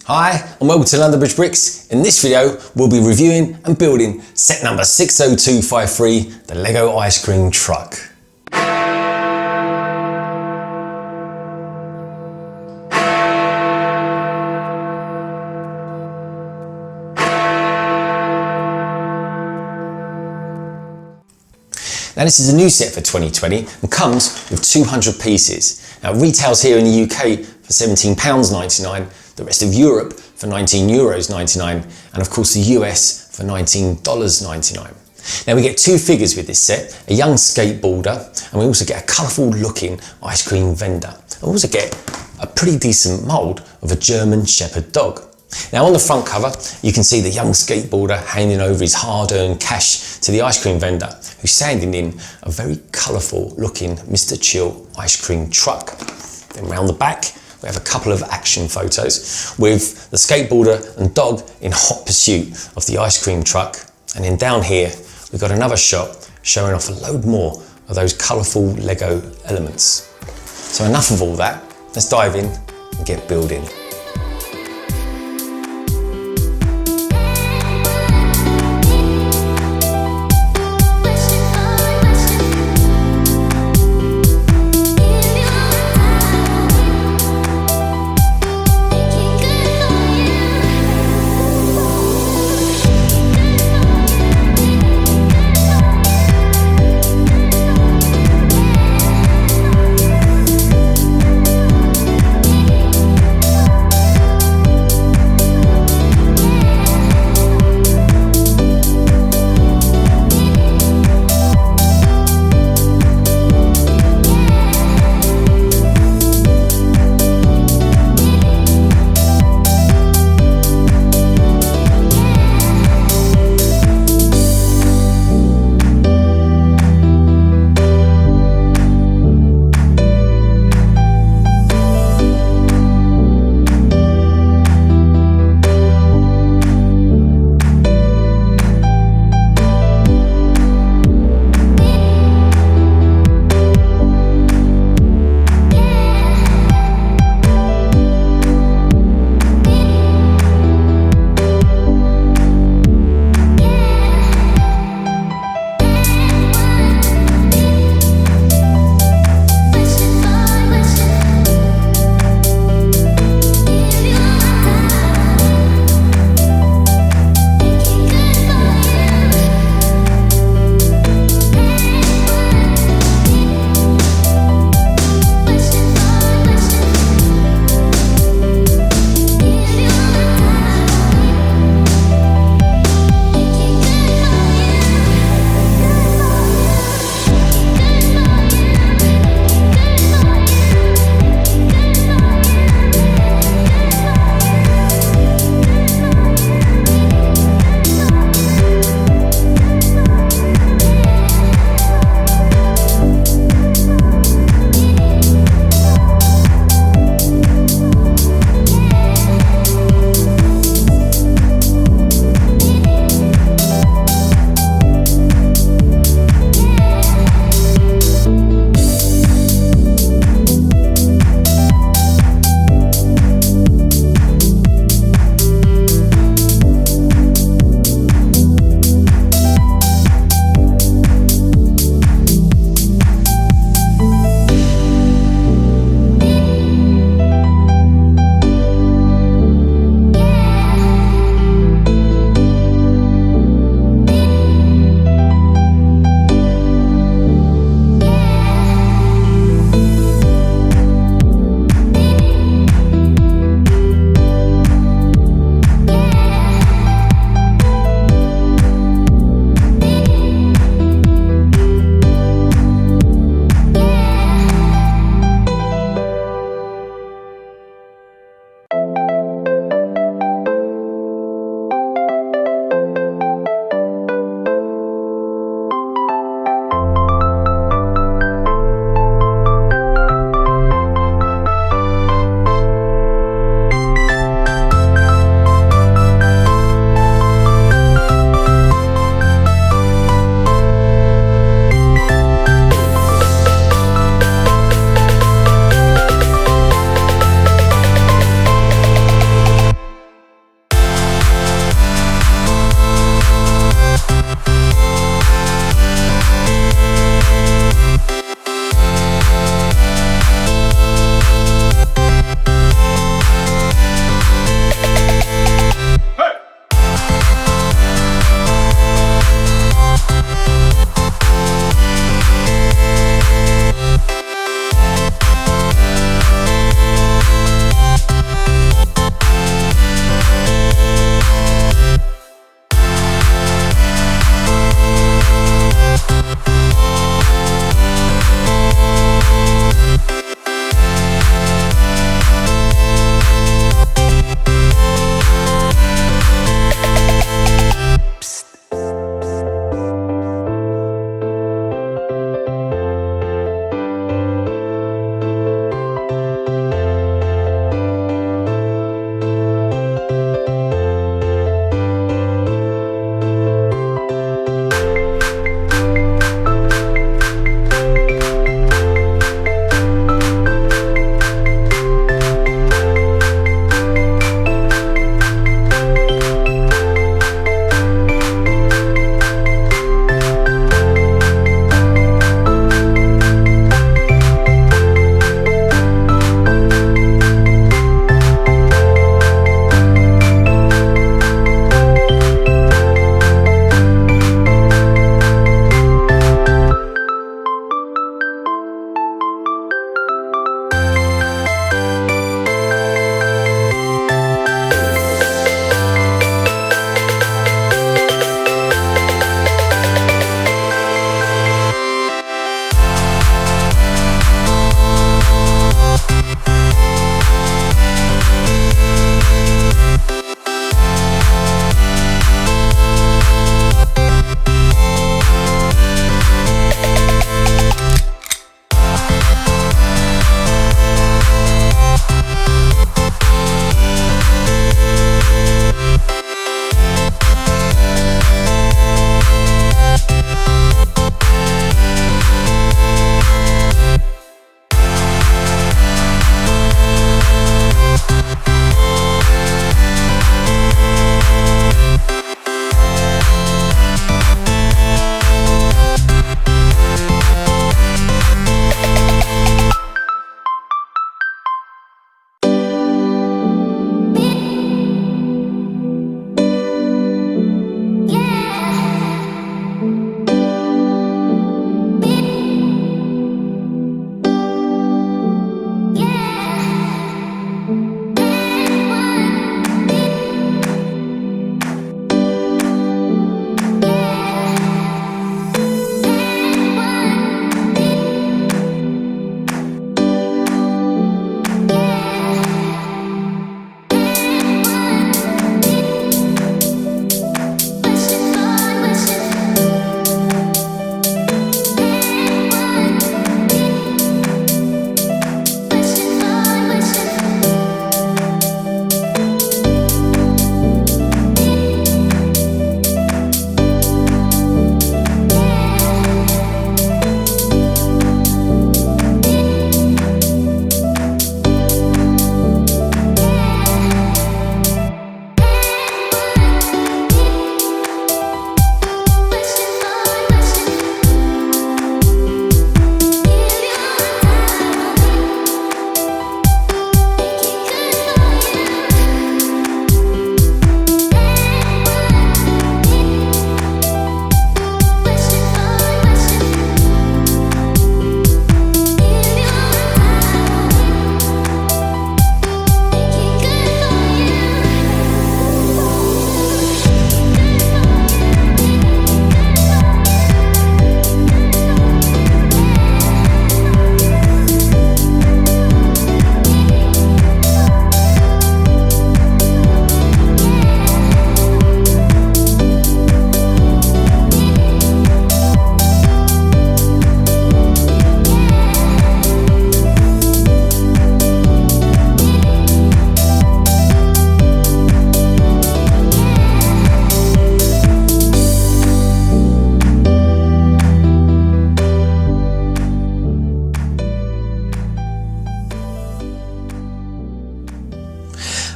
Hi and welcome to London Bridge Bricks. In this video we'll be reviewing and building set number 60253, the Lego ice cream truck. Now this is a new set for 2020 and comes with 200 pieces. Now it retails here in the UK for £17.99, the rest of Europe for €19.99 and of course the US for $19.99. Now we get two figures with this set, a young skateboarder and we also get a colourful looking ice cream vendor. We also get a pretty decent mould of a German Shepard dog. Now on the front cover you can see the young skateboarder handing over his hard-earned cash to the ice cream vendor who's standing in a very colourful looking Mr. Chill ice cream truck. Then round the back we have a couple of action photos with the skateboarder and dog in hot pursuit of the ice cream truck, and then down here we've got another shot showing off a load more of those colourful Lego elements. So enough of all that, let's dive in and get building.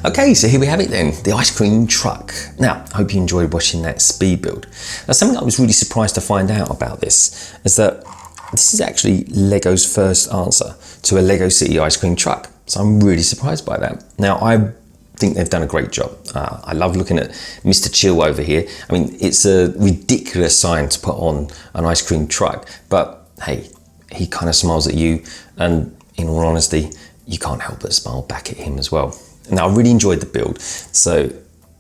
Okay, so here we have it then, the ice cream truck. Now, I hope you enjoyed watching that speed build. Now, something I was really surprised to find out about this is that this is actually Lego's first answer to a Lego City ice cream truck. So I'm really surprised by that. Now, I think they've done a great job. I love looking at Mr. Chill over here. I mean, it's a ridiculous sign to put on an ice cream truck, but hey, he kind of smiles at you, and in all honesty, you can't help but smile back at him as well. Now, I really enjoyed the build, so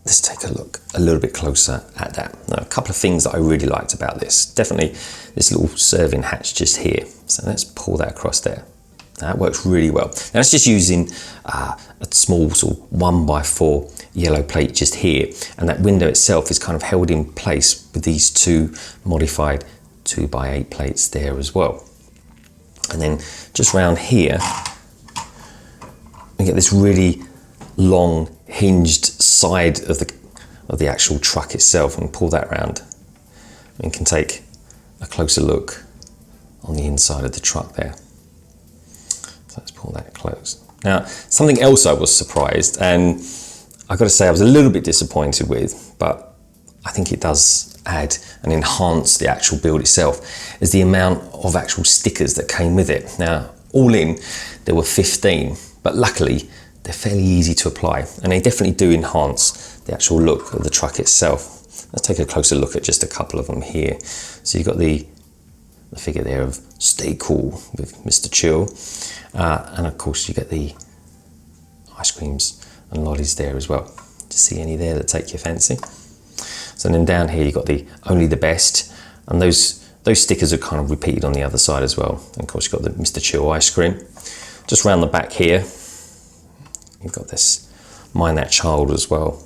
let's take a look a little bit closer at that. Now, a couple of things that I really liked about this. Definitely this little serving hatch just here. So let's pull that across there. That works really well. Now it's just using a small sort of 1x4 yellow plate just here, and that window itself is kind of held in place with these two modified 2x8 plates there as well. And then just round here, we get this really long hinged side of the actual truck itself, and pull that round. We can take a closer look on the inside of the truck there. Let's pull that closed. Now, something else I was surprised, and I've got to say I was a little bit disappointed with, but I think it does add and enhance the actual build itself, is the amount of actual stickers that came with it. Now, all in, there were 15, but luckily they're fairly easy to apply, and they definitely do enhance the actual look of the truck itself. Let's take a closer look at just a couple of them here. So you've got the figure there of Stay Cool with Mr. Chill. And of course you get the ice creams and lollies there as well. Do you see any there that take your fancy? So then down here you've got the Only the Best, and those stickers are kind of repeated on the other side as well. And of course you've got the Mr. Chill ice cream. Just round the back here, you've got this Mind That Child as well.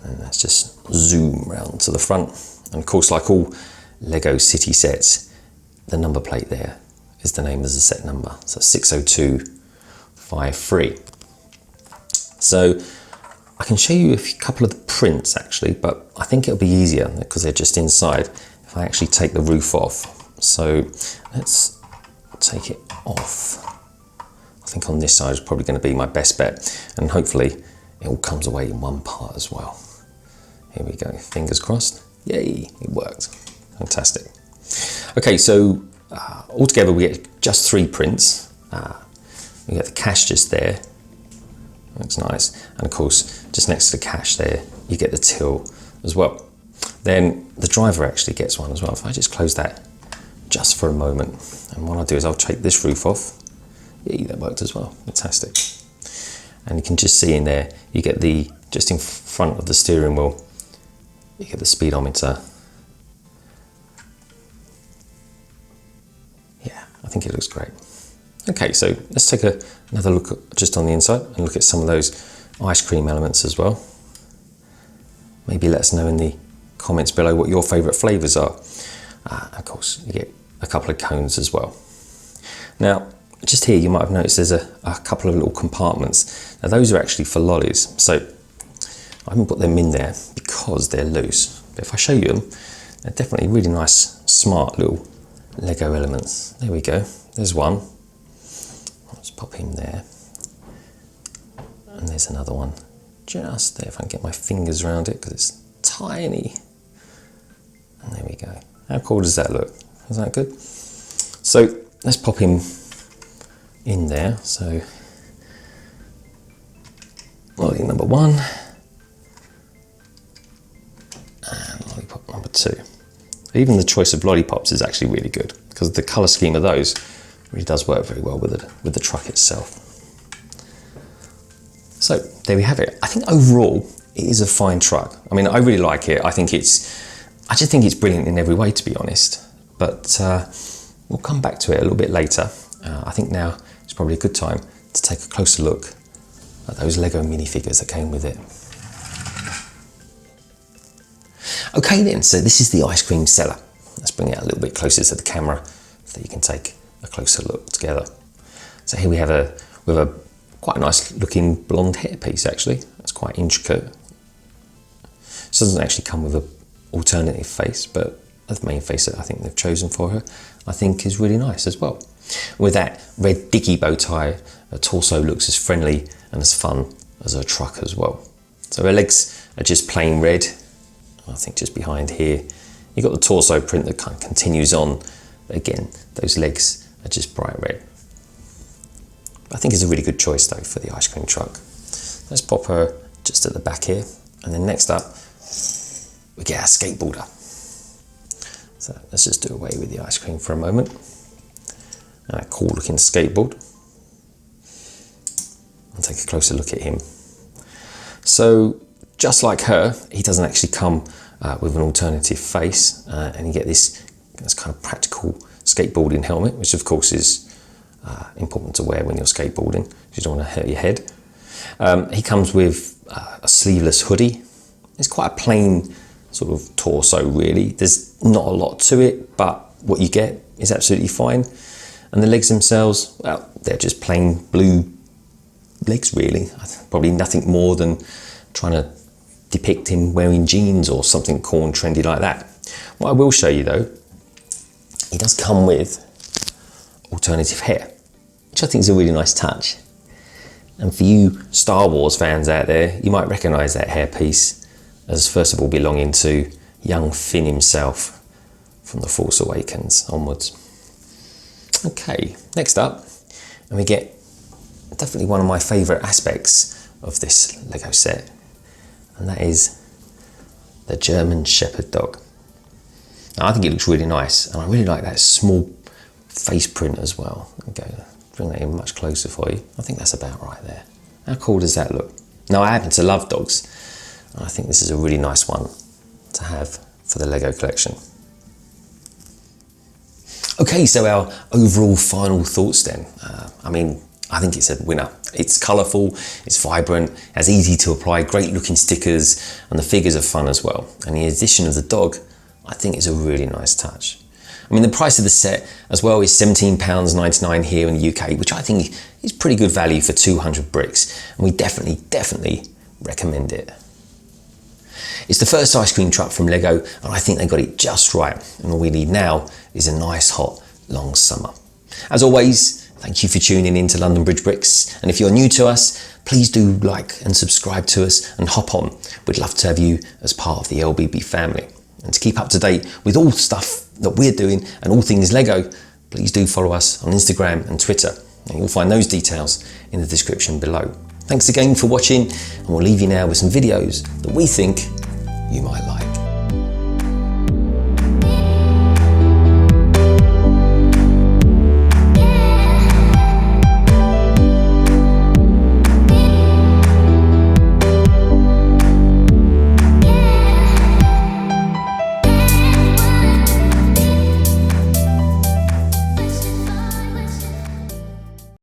And let's just zoom round to the front. And of course, like all Lego City sets, the number plate there is the name of the set number, so 60253. So I can show you a couple of the prints actually, but I think it'll be easier because they're just inside if I actually take the roof off. So let's take it off. I think on this side is probably going to be my best bet, and hopefully it all comes away in one part as well. Here we go, fingers crossed. Yay, it worked. Fantastic. Okay, so altogether we get just 3 prints. We get the cash just there, looks nice, and of course just next to the cash there you get the till as well. Then the driver actually gets one as well. If I just close that just for a moment, and what I'll do is I'll take this roof off. Yeah, that worked as well, fantastic. And you can just see in there you get the, just in front of the steering wheel, you get the speedometer. I think it looks great. Okay, so let's take another look just on the inside and look at some of those ice cream elements as well. Maybe let us know in the comments below what your favourite flavours are. Of course, you get a couple of cones as well. Now, just here you might have noticed there's a couple of little compartments. Now those are actually for lollies, so I haven't put them in there because they're loose. But if I show you them, they're definitely really nice, smart little Lego elements. There we go, there's one. Let's pop him there. And there's another one just there, if I can get my fingers around it because it's tiny. And there we go. How cool does that look? Is that good? So let's pop him in there. So lolly number 1 and lollipop number 2. Even the choice of lollipops is actually really good because the colour scheme of those really does work very well with the truck itself. So there we have it. I think overall it is a fine truck. I mean, I really like it. I just think it's brilliant in every way, to be honest. But we'll come back to it a little bit later. I think now it's probably a good time to take a closer look at those Lego minifigures that came with it. Okay then, so this is the ice cream seller. Let's bring it a little bit closer to the camera so that you can take a closer look together. So here we have a quite a nice looking blonde hairpiece actually. It's quite intricate. This doesn't actually come with an alternative face, but the main face that I think they've chosen for her, I think is really nice as well. With that red dicky bow tie, her torso looks as friendly and as fun as a truck as well. So her legs are just plain red. I think just behind here, you've got the torso print that kind of continues on. But again, those legs are just bright red. I think it's a really good choice though for the ice cream truck. Let's pop her just at the back here. And then next up, we get our skateboarder. So let's just do away with the ice cream for a moment. And a cool looking skateboard. And take a closer look at him. So just like her, he doesn't actually come with an alternative face, and you get this kind of practical skateboarding helmet, which of course is important to wear when you're skateboarding, because you don't want to hurt your head. He comes with a sleeveless hoodie. It's quite a plain sort of torso really. There's not a lot to it, but what you get is absolutely fine. And the legs themselves, well, they're just plain blue legs really. Probably nothing more than trying to depict him wearing jeans or something cool and trendy like that. What I will show you though, he does come with alternative hair, which I think is a really nice touch. And for you Star Wars fans out there, you might recognise that hairpiece as first of all belonging to young Finn himself from The Force Awakens onwards. Okay, next up, and we get definitely one of my favourite aspects of this Lego set, and that is the German Shepard dog. Now, I think it looks really nice, and I really like that small face print as well. Okay, bring that in much closer for you. I think that's about right there. How cool does that look? Now, I happen to love dogs, and I think this is a really nice one to have for the Lego collection. Okay, so our overall final thoughts then. I think it's a winner. It's colourful, it's vibrant, has easy to apply, great looking stickers, and the figures are fun as well. And the addition of the dog, I think is a really nice touch. I mean, the price of the set as well is £17.99 here in the UK, which I think is pretty good value for 200 bricks. And we definitely recommend it. It's the first ice cream truck from Lego, and I think they got it just right. And all we need now is a nice, hot, long summer. As always, thank you for tuning in to London Bridge Bricks. And if you're new to us, please do like and subscribe to us and hop on. We'd love to have you as part of the LBB family. And to keep up to date with all stuff that we're doing and all things Lego, please do follow us on Instagram and Twitter. And you'll find those details in the description below. Thanks again for watching, and we'll leave you now with some videos that we think you might like.